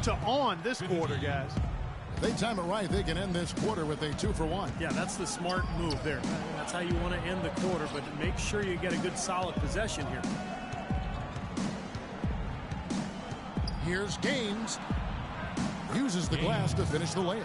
to on this quarter, guys. If they time it right, they can end this quarter with a 2-for-1. Yeah, that's the smart move there. That's how you want to end the quarter, but make sure you get a good solid possession here. Here's Gaines. Uses the glass to finish the layup.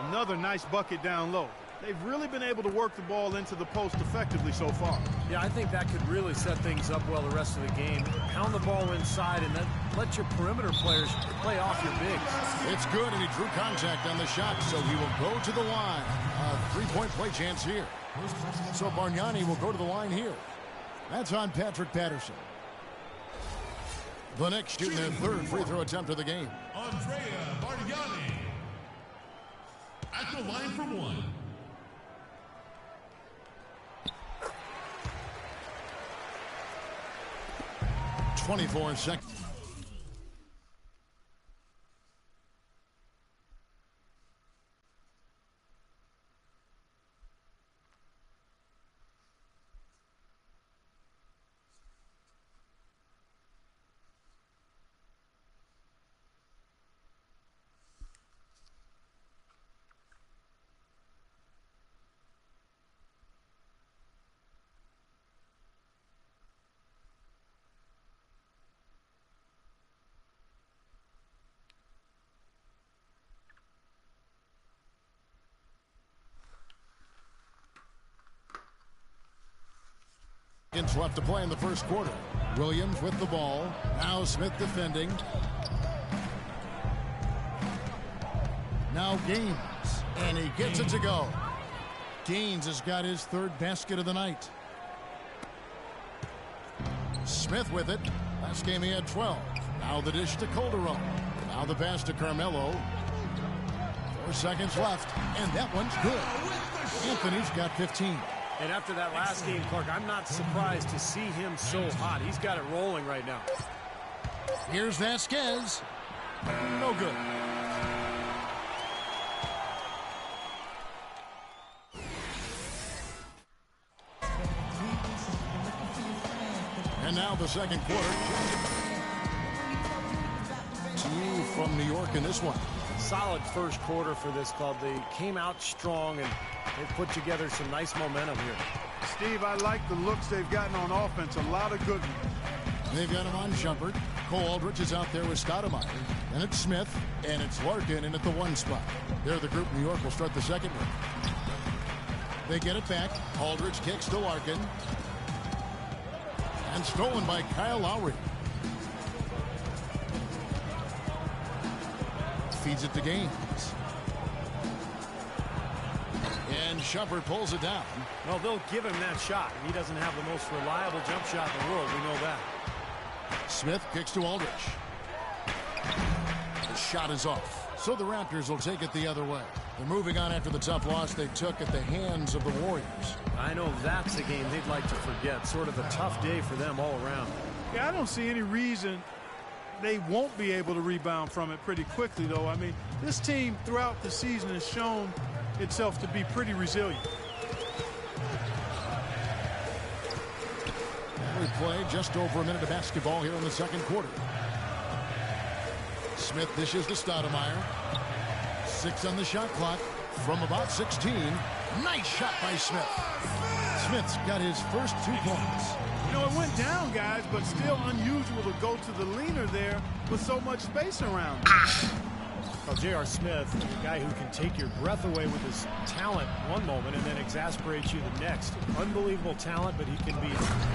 Another nice bucket down low. They've really been able to work the ball into the post effectively so far. Yeah, I think that could really set things up well the rest of the game. Pound the ball inside and then let your perimeter players play off your bigs. It's good, and he drew contact on the shot, so he will go to the line. A three-point play chance here. So Bargnani will go to the line here. That's on Patrick Patterson. The Knicks shooting their third free throw attempt of the game. Andrea Bargnani at the line for one. 24 seconds. Left to play in the first quarter. Williams with the ball. Now Smith defending. Now Gaines. And he gets it to go. Gaines has got his third basket of the night. Smith with it. Last game he had 12. Now the dish to Calderon. Now the pass to Carmelo. 4 seconds left. And that one's good. Anthony's got 15. And after that last game, Clark, I'm not surprised to see him so hot. He's got it rolling right now. Here's Vasquez. No good. And now the second quarter. To you from New York in this one. Solid first quarter for this club. They came out strong and they put together some nice momentum here. Steve, I like the looks they've gotten on offense. A lot of good ones. They've got him on Shumpert. Cole Aldrich is out there with Stoudemire. And it's Smith. And it's Larkin in at the 1 spot. They're the group New York will start the second one. They get it back. Aldrich kicks to Larkin. And stolen by Kyle Lowry. Feeds it to Gaines. And Shumpert pulls it down. Well, they'll give him that shot. He doesn't have the most reliable jump shot in the world. We know that. Smith kicks to Aldrich. The shot is off. So the Raptors will take it the other way. They're moving on after the tough loss they took at the hands of the Warriors. I know that's a game they'd like to forget. Sort of a tough day for them all around. Yeah, I don't see any reason they won't be able to rebound from it pretty quickly, though. I mean, this team throughout the season has shown itself to be pretty resilient. We play just over a minute of basketball here in the second quarter. Smith dishes to Stoudemire. 6 on the shot clock from about 16. Nice shot by Smith. Smith's got his first 2 points. You know, it went down, guys, but still unusual to go to the leaner there with so much space around. Well, J.R. Smith, a guy who can take your breath away with his talent one moment and then exasperate you the next. Unbelievable talent, but he can be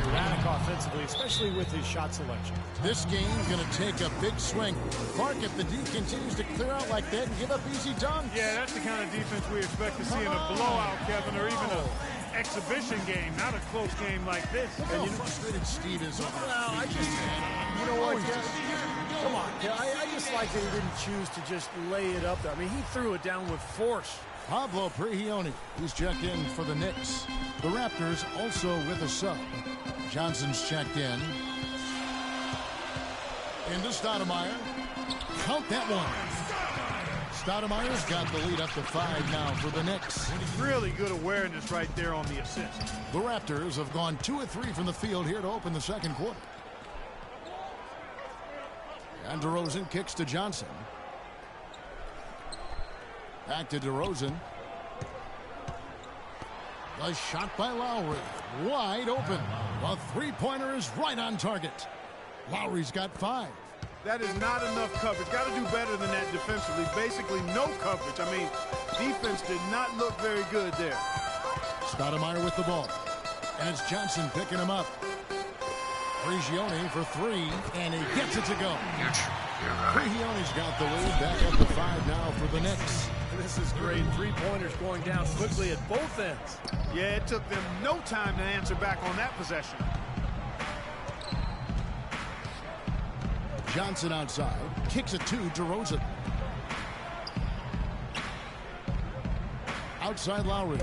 erratic offensively, especially with his shot selection. This game's going to take a big swing. Clark, if the D continues to clear out like that and give up easy dunks. Yeah, that's the kind of defense we expect to see in a blowout, Kevin, or even an exhibition game, not a close game like this. Look how frustrated Steve is over Well, I just, you know what, come on, I just like that he didn't choose to just lay it up there. I mean, he threw it down with force. Pablo Prigioni, who's checked in for the Knicks. The Raptors also with a sub. Johnson's checked in. Into Stoudemire. Count that one. Stoudemire's got the lead up to 5 now for the Knicks. Really good awareness right there on the assist. The Raptors have gone 2 of 3 from the field here to open the second quarter. And DeRozan kicks to Johnson. Back to DeRozan. A shot by Lowry. Wide open. A three-pointer is right on target. Lowry's got 5. That is not enough coverage. Got to do better than that defensively. Basically no coverage. I mean, defense did not look very good there. Stoudemire with the ball. And it's Johnson picking him up. Prigioni for 3, and he gets it to go. Prigioni's got the lead. Back up to 5 now for the Knicks. This is great. Three-pointers going down quickly at both ends. Yeah, it took them no time to answer back on that possession. Johnson outside. Kicks it to DeRozan. Outside Lowry.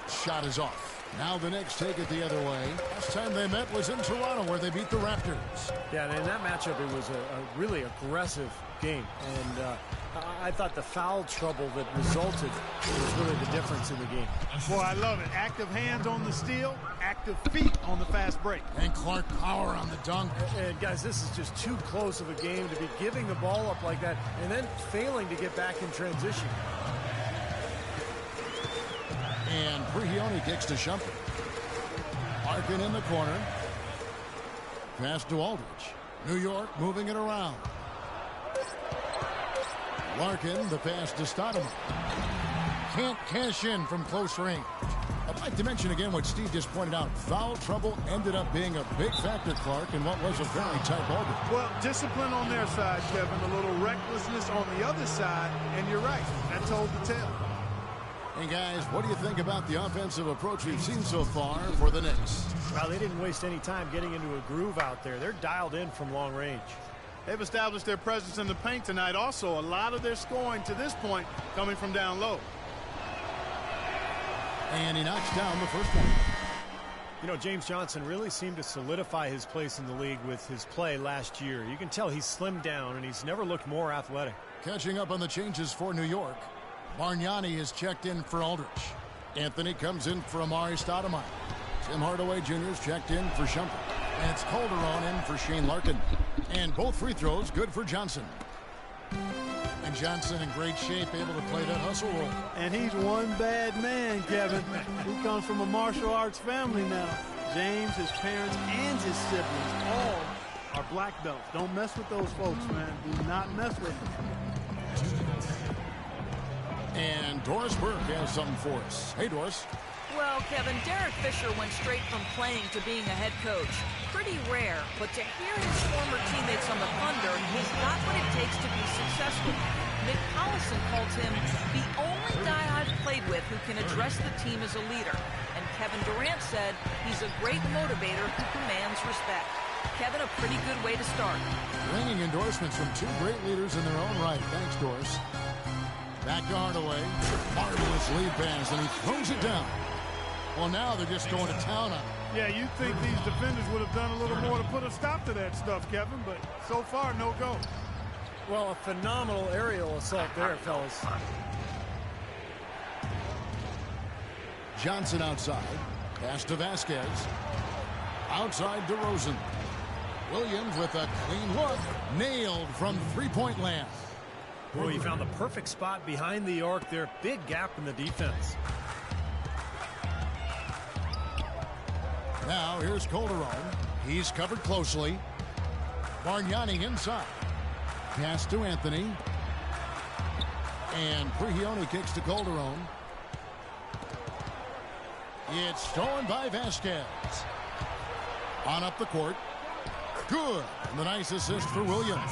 Shot is off. Now the Knicks take it the other way. Last time they met was in Toronto, where they beat the Raptors. Yeah, and in that matchup, it was a really aggressive game. And I thought the foul trouble that resulted was really the difference in the game. Boy, I love it. Active hands on the steal, active feet on the fast break. And Clark Power on the dunk. And guys, this is just too close of a game to be giving the ball up like that and then failing to get back in transition. And Prigioni kicks to Shumpert. Larkin in the corner. Pass to Aldridge. New York moving it around. Larkin, the pass to Stoudemire. Can't cash in from close range. I'd like to mention again what Steve just pointed out. Foul trouble ended up being a big factor, Clark, in what was a very tight ball game. Well, discipline on their side, Kevin. A little recklessness on the other side. And you're right. That told the tale. And guys, what do you think about the offensive approach we've seen so far for the Knicks? Well, they didn't waste any time getting into a groove out there. They're dialed in from long range. They've established their presence in the paint tonight. Also, a lot of their scoring to this point coming from down low. And he knocks down the first one. You know, James Johnson really seemed to solidify his place in the league with his play last year. You can tell he's slimmed down, and he's never looked more athletic. Catching up on the changes for New York. Bargnani is checked in for Aldridge. Anthony comes in for Amari Stoudemire. Tim Hardaway Jr. is checked in for Shumpert. And it's Calderon in for Shane Larkin. And both free throws good for Johnson. And Johnson in great shape, able to play that hustle role. And he's one bad man, Kevin. He comes from a martial arts family now. James, his parents, and his siblings all are black belts. Don't mess with those folks, man. Do not mess with them. And Doris Burke has something for us. Hey, Doris. Well, Kevin, Derek Fisher went straight from playing to being a head coach. Pretty rare, but to hear his former teammates on the Thunder, he's got what it takes to be successful. Nick Collison called him the only guy I've played with who can address the team as a leader. And Kevin Durant said he's a great motivator who commands respect. Kevin, a pretty good way to start. Ringing endorsements from 2 great leaders in their own right. Thanks, Doris. Back to Hardaway. Marvelous lead pass, and he throws it down. Well, now they're just going to town on it. Yeah, you'd think these defenders would have done a little more to put a stop to that stuff, Kevin, but so far, no go. Well, a phenomenal aerial assault there, fellas. Johnson outside. Pass to Vasquez. Outside DeRozan. Williams with a clean look. Nailed from three-point land. Boy, he found the perfect spot behind the arc there. Big gap in the defense. Now here's Calderon. He's covered closely. Bargnani inside. Pass to Anthony. And Prigioni kicks to Calderon. It's stolen by Vasquez. On up the court. Good. And the nice assist for Williams.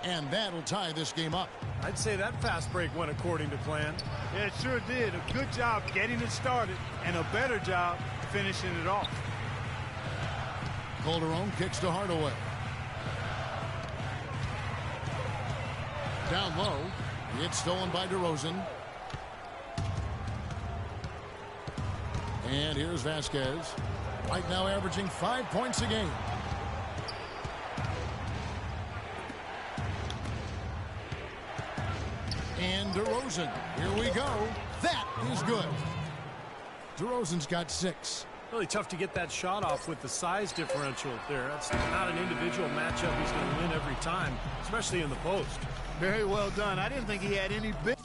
And that'll tie this game up. I'd say that fast break went according to plan. Yeah, it sure did. A good job getting it started and a better job finishing it off. Calderon kicks to Hardaway. Down low. It's stolen by DeRozan. And here's Vasquez. Right now averaging 5 points a game. And DeRozan. Here we go. That is good. DeRozan's got 6. Really tough to get that shot off with the size differential there. That's not an individual matchup he's going to win every time, especially in the post. Very well done. I didn't think he had any big...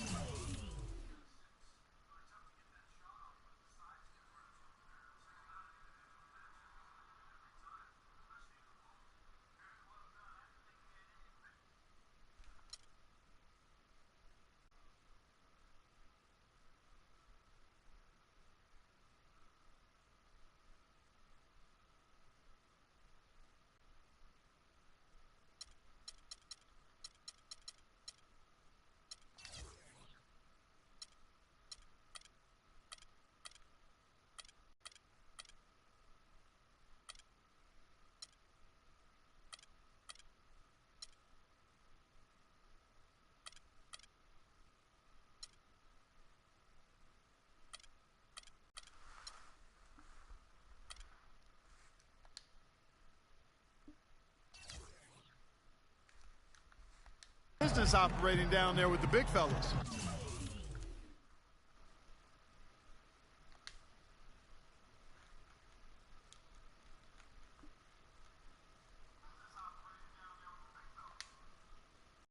business operating down there with the big fellas.